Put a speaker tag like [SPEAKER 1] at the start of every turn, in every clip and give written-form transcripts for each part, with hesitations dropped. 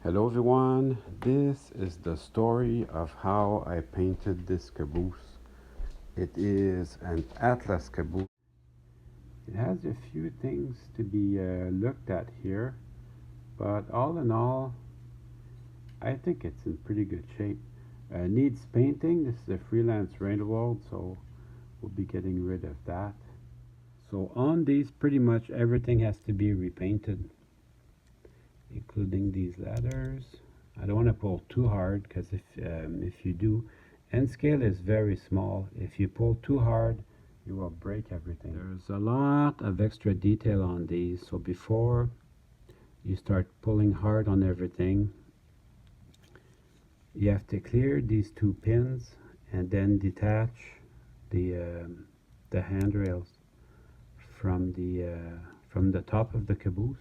[SPEAKER 1] Hello everyone, this is the story of how I painted this caboose. It is an Atlas caboose. It has a few things to be looked at here, but all in all, I think it's in pretty good shape. Needs painting. This is a freelance Reinhold, so we'll be getting rid of that. So on these, pretty much everything has to be repainted, including these ladders. I don't want to pull too hard because if you do, N scale is very small. If you pull too hard, you will break everything. There's a lot of extra detail on these, so before you start pulling hard on everything, you have to clear these two pins and then detach the handrails from the top of the caboose.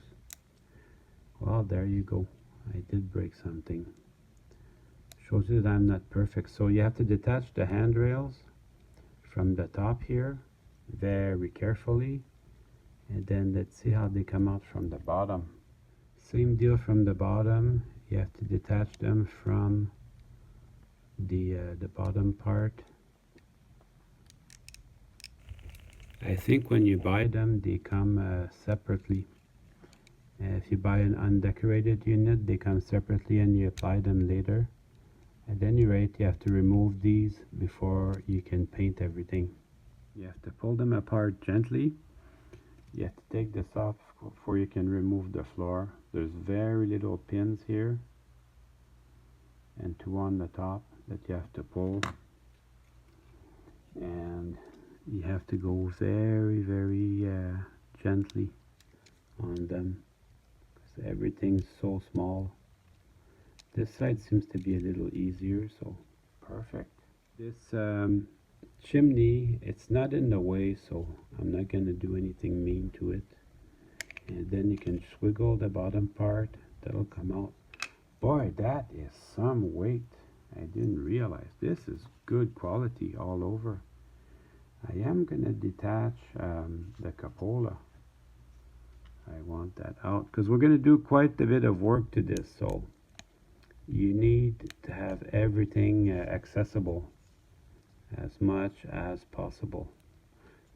[SPEAKER 1] Well, there you go. I did break something. Shows you that I'm not perfect. So you have to detach the handrails from the top here very carefully, and then let's see how they come out from the bottom. Same deal from the bottom. You have to detach them from the bottom part. I think when you buy them, they come separately. If you buy an undecorated unit, they come separately and you apply them later. At any rate, you have to remove these before you can paint everything. You have to pull them apart gently. You have to take this off before you can remove the floor. There's very little pins here and two on the top that you have to pull. And you have to go very gently on them because everything's so small. This side seems to be a little easier, so perfect. This chimney, it's not in the way, so I'm not going to do anything mean to it. And then you can swiggle the bottom part, that'll come out. Boy, that is some weight. I didn't realize. This is good quality all over. I am going to detach the cupola. I want that out because we're going to do quite a bit of work to this, so you need to have everything accessible as much as possible.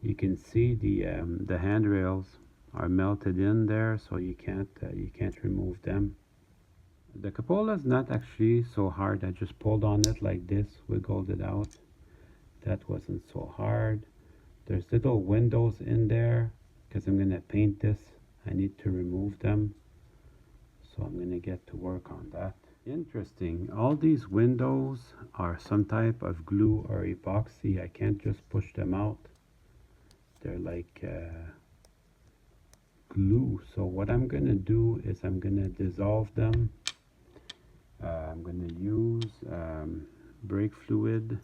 [SPEAKER 1] You can see the handrails are melted in there, so you can't remove them. The cupola is not actually so hard. I just pulled on it like this, wiggled it out. That wasn't so hard. There's little windows in there because I'm going to paint this. I need to remove them, so I'm going to get to work on that. Interesting. All these windows are some type of glue or epoxy. I can't just push them out. They're like glue. So what I'm going to do is I'm going to dissolve them. I'm going to use brake fluid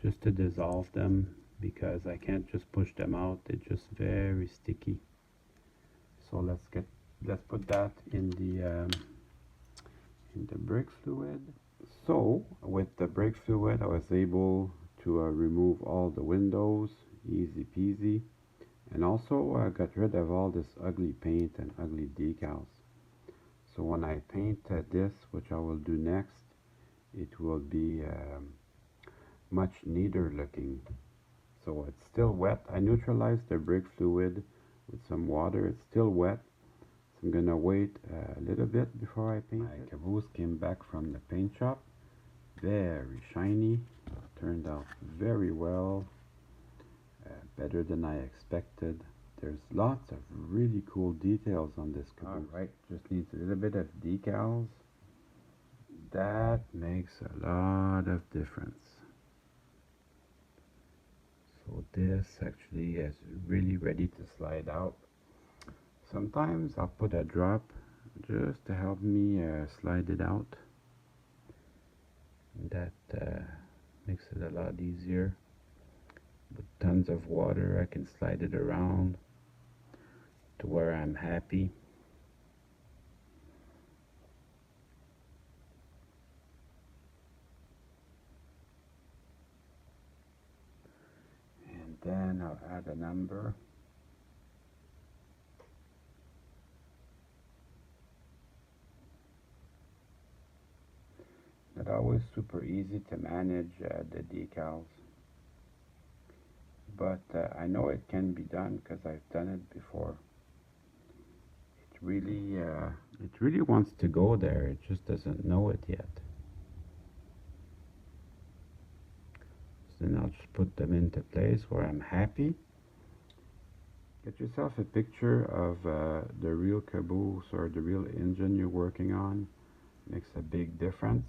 [SPEAKER 1] just to dissolve them because I can't just push them out. They're just very sticky. So let's put that in the brake fluid. So with the brake fluid I was able to remove all the windows, easy peasy, and also got rid of all this ugly paint and ugly decals. So when I paint this, which I will do next, it will be much neater looking. So it's still wet. I neutralized the brake fluid with some water. It's still wet. So I'm gonna wait a little bit before I paint it. My caboose came back from the paint shop. Very shiny. Turned out very well. Better than I expected. There's lots of really cool details on this caboose. Alright, just needs a little bit of decals. That makes a lot of difference. So this actually is really ready to slide out. Sometimes I'll put a drop just to help me slide it out. That makes it a lot easier. With tons of water, I can slide it around to where I'm happy. And then I'll add a number. always super easy to manage the decals, but I know it can be done because I've done it before. It really wants to go there, it just doesn't know it yet. So then I'll just put them into place where I'm happy. Get yourself a picture of the real caboose or the real engine you're working on. Makes a big difference.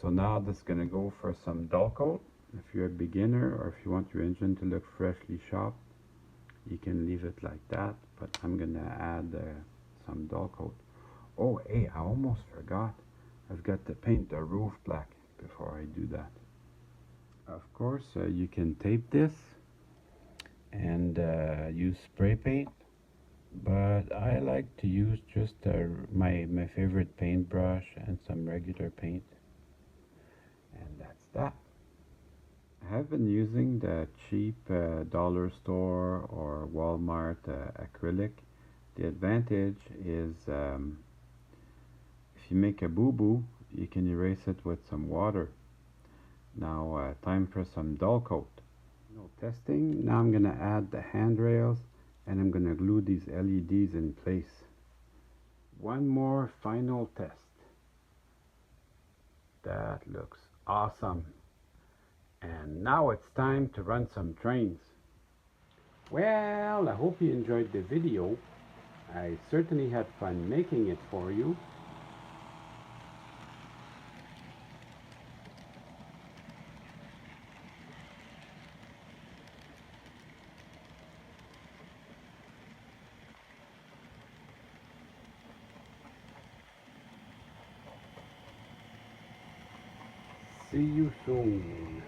[SPEAKER 1] So now this is going to go for some dull coat. If you're a beginner or if you want your engine to look freshly shopped, you can leave it like that, but I'm going to add some dull coat. Oh, hey, I almost forgot. I've got to paint the roof black before I do that. Of course, you can tape this and use spray paint, but I like to use just my favorite paintbrush and some regular paint, and that's that. I have been using the cheap dollar store or Walmart acrylic. The advantage is if you make a boo-boo, you can erase it with some water. Now time for some dull coat. No testing. Now I'm going to add the handrails and I'm going to glue these LEDs in place. One more final test. That looks awesome. And now it's time to run some trains. Well, I hope you enjoyed the video. I certainly had fun making it for you. See you soon.